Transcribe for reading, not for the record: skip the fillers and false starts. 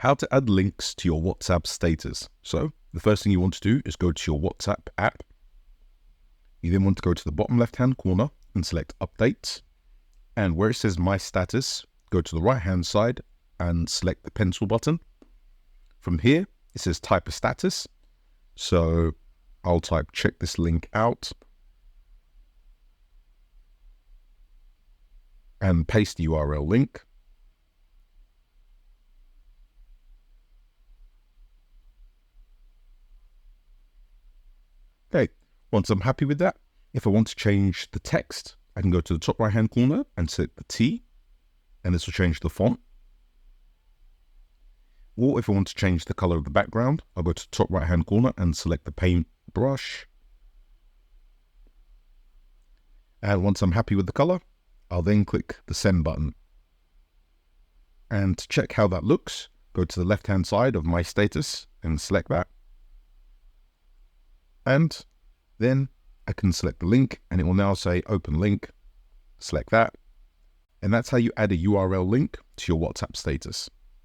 How to add links to your WhatsApp status. So the first thing you want to do is go to your WhatsApp app. You then want to go to the bottom left-hand corner and select Updates. And where it says My Status, go to the right-hand side and select the pencil button. From here, it says Type a Status. So I'll type check this link out and paste the URL link. Okay, once I'm happy with that, if I want to change the text, I can go to the top right hand corner and select the T, and this will change the font. Or if I want to change the color of the background, I'll go to the top right hand corner and select the paint brush. And once I'm happy with the color, I'll then click the send button. And to check how that looks, go to the left hand side of My Status and select that. And then I can select the link and it will now say open link. Select that. And that's how you add a URL link to your WhatsApp status.